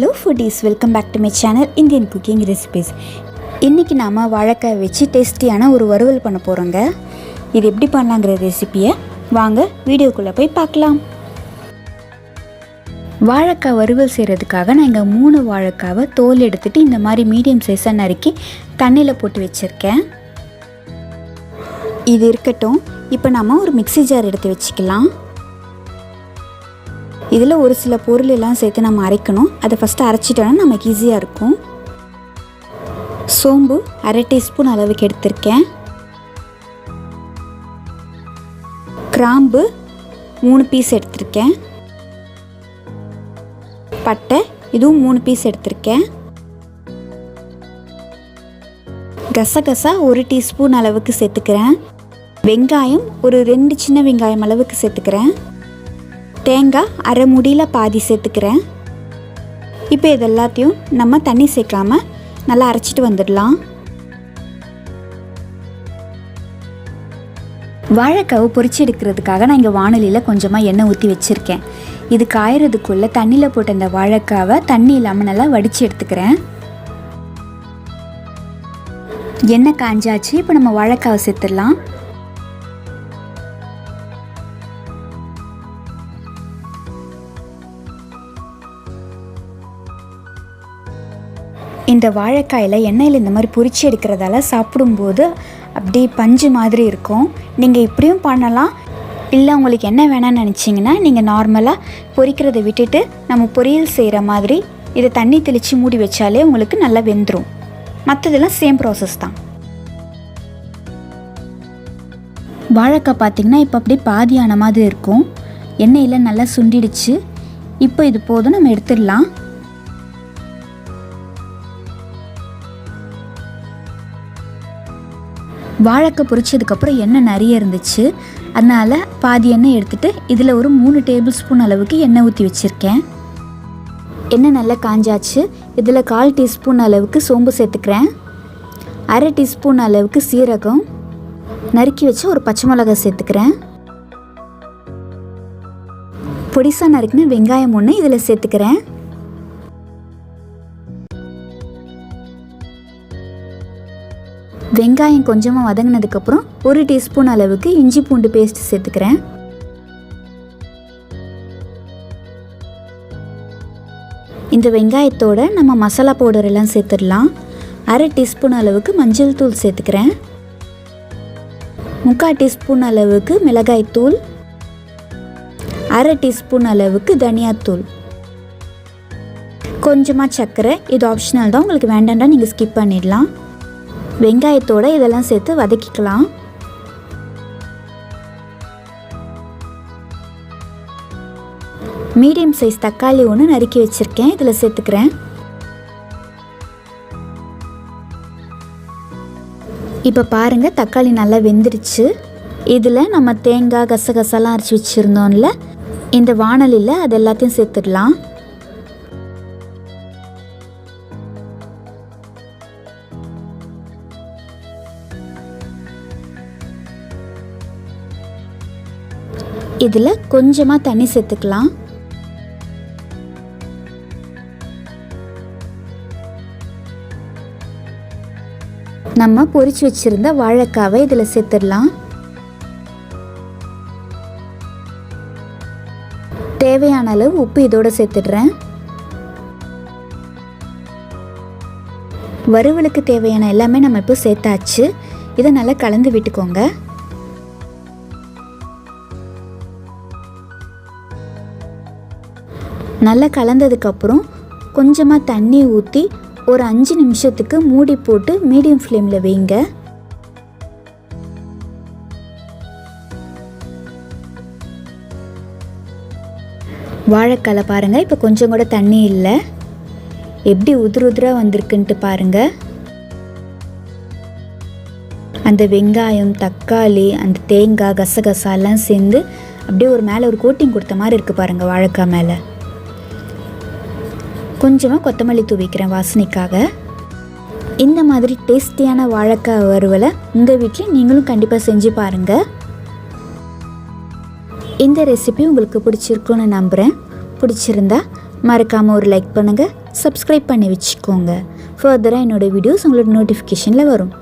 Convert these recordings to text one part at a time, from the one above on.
Hello foodies, welcome back to my channel Indian Cooking Recipes. இன்னைக்கு நாம வாழைக்காய் வச்சு டேஸ்டியான ஒரு வறுவல் பண்ண போறோங்க. இது எப்படி பண்ணலாம்ங்கற ரெசிபியை வாங்க வீடியோக்குள்ள போய் பார்க்கலாம். வாழைக்காய் வறுவல் செய்யறதுக்காக நான் இங்க 3 வாழைக்காவை தோல் எடுத்துட்டு இந்த மாதிரி மீடியம் சைஸா நறுக்கி தண்ணில போட்டு வச்சிருக்கேன். இது இருக்கட்டும். இப்போ நாம ஒரு மிக்ஸி ஜார் எடுத்து வச்சுக்கலாம். இதில் ஒரு சில பொருள் எல்லாம் சேர்த்து நம்ம அரைக்கணும். அதை ஃபஸ்ட்டு அரைச்சிட்டோன்னா நமக்கு ஈஸியாக இருக்கும். சோம்பு 1/2 டீஸ்பூன் அளவுக்கு எடுத்திருக்கேன். கிராம்பு 3 பீஸ் எடுத்திருக்கேன். பட்டை இதுவும் 3 பீஸ் எடுத்திருக்கேன். கசகசா 1 டீஸ்பூன் அளவுக்கு சேர்த்துக்கிறேன். வெங்காயம் ஒரு 2 சின்ன வெங்காயம் அளவுக்கு சேர்த்துக்கிறேன். தேங்காய் அரை மூடியில் பாதி சேர்த்துக்கிறேன். இப்போ இது எல்லாத்தையும் நம்ம தண்ணி சேர்க்காம நல்லா அரைச்சிட்டு வந்துடலாம். வாழைக்காவை பொரிச்சு எடுக்கிறதுக்காக நான் இங்கே வாணலியில் கொஞ்சமாக எண்ணெய் ஊற்றி வச்சுருக்கேன். இது காயறதுக்குள்ளே தண்ணியில் போட்ட இந்த வாழைக்காவை தண்ணி இல்லாமல் நல்லா வடித்து எடுத்துக்கிறேன். எண்ணெய் காஞ்சாச்சு. இப்போ நம்ம வாழைக்காவை சேர்த்துடலாம். இந்த வாழைக்காயில் எண்ணெயில் இந்த மாதிரி பொரிச்சு எடுக்கிறதால சாப்பிடும்போது அப்படி பஞ்சு மாதிரி இருக்கும். நீங்கள் இப்படியும் பண்ணலாம். இல்லை உங்களுக்கு என்ன வேணான்னு நினச்சிங்கன்னா நீங்கள் நார்மலாக பொரிக்கிறத விட்டுட்டு நம்ம பொரியல் செய்கிற மாதிரி இதை தண்ணி தெளித்து மூடி வச்சாலே உங்களுக்கு நல்லா வெந்துடும். மற்றதெல்லாம் சேம் ப்ராசஸ் தான். வாழைக்காய் பார்த்திங்கன்னா இப்போ அப்படியே பாதியான மாதிரி இருக்கும். எண்ணெயில் நல்லா சுண்டிடுச்சு. இப்போ இது போதும், நம்ம எடுத்துடலாம். வாழைக்காய் பொரிச்சதுக்கப்புறம் எண்ணெய் நிறைய இருந்துச்சு. அதனால் பாதி எண்ணெய் எடுத்துகிட்டு இதில் ஒரு 3 டேபிள் ஸ்பூன் அளவுக்கு எண்ணெய் ஊற்றி வச்சுருக்கேன். எண்ணெய் நல்லா காஞ்சாச்சு. இதில் 1/4 டீஸ்பூன் அளவுக்கு சோம்பு சேர்த்துக்கிறேன். 1/2 டீஸ்பூன் அளவுக்கு சீரகம், நறுக்கி வச்சு ஒரு பச்சை மிளகாய் சேர்த்துக்கிறேன். பொடிசாக நறுக்கின வெங்காயம் 1 இதில் சேர்த்துக்கிறேன். வெங்காயம் கொஞ்சமாக வதங்கினதுக்கப்புறம் 1 டீஸ்பூன் அளவுக்கு இஞ்சி பூண்டு பேஸ்ட் சேர்த்துக்கிறேன். இந்த வெங்காயத்தோட நம்ம மசாலா பவுடர் எல்லாம் சேர்த்துடலாம். 1/2 டீஸ்பூன் அளவுக்கு மஞ்சள் தூள் சேர்த்துக்கிறேன். 3/4 டீஸ்பூன் அளவுக்கு மிளகாய்த்தூள், 1/2 டீஸ்பூன் அளவுக்கு தனியாத்தூள், கொஞ்சமாக சர்க்கரை. இது ஆப்ஷனல் தான், உங்களுக்கு வேண்டாம்னா நீங்கள் ஸ்கிப் பண்ணிடலாம். வெங்காயத்தோடு இதெல்லாம் சேர்த்து வதக்கிக்கலாம். மீடியம் சைஸ் தக்காளி 1 நறுக்கி வச்சுருக்கேன். இதில் சேர்த்துக்கிறேன். இப்போ பாருங்கள், தக்காளி நல்லா வெந்துடுச்சு. இதில் நம்ம தேங்காய் கசகசாலாம் அரைச்சி வச்சுருந்தோம்ல, இந்த வாணலியில் அது எல்லாத்தையும் சேர்த்துடலாம். இதில் கொஞ்சமாக தண்ணி சேர்த்துக்கலாம். நம்ம பொரிச்சு வச்சிருந்த வாழைக்காவை இதில் சேர்த்துடலாம். தேவையான அளவு உப்பு இதோட சேர்த்துடுறேன். வறுவலுக்கு தேவையான எல்லாமே நம்ம இப்போ சேர்த்தாச்சு. இதை நல்லா கலந்து விட்டுக்கோங்க. நல்லா கலந்ததுக்கப்புறம் கொஞ்சமாக தண்ணி ஊற்றி ஒரு 5 நிமிஷத்துக்கு மூடி போட்டு மீடியம் ஃப்ளேமில் வைங்க. வாழைக்காய் பாருங்கள், இப்போ கொஞ்சம் கூட தண்ணி இல்லை. எப்படி உதிராக வந்திருக்குன்ட்டு பாருங்கள். அந்த வெங்காயம், தக்காளி, அந்த தேங்காய், கசகசாலாம் சேர்ந்து அப்படியே ஒரு மேலே ஒரு கோட்டிங் கொடுத்த மாதிரி இருக்குது பாருங்கள் வாழைக்காய் மேலே. கொஞ்சமாக கொத்தமல்லி தூவிக்கிறேன் வாசனைக்காக. இந்த மாதிரி டேஸ்டியான வாழைக்காய் வறுவலை உங்கள் வீட்டில் நீங்களும் கண்டிப்பாக செஞ்சு பாருங்கள். இந்த ரெசிபி உங்களுக்கு பிடிச்சிருக்குன்னு நம்புகிறேன். பிடிச்சிருந்தா மறக்காமல் ஒரு லைக் பண்ணுங்கள், சப்ஸ்கிரைப் பண்ணி வச்சுக்கோங்க. ஃபர்தராக என்னோடய வீடியோஸ் உங்களோட நோட்டிஃபிகேஷனில் வரும்.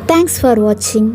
தேங்க்ஸ் ஃபார் வாட்சிங்.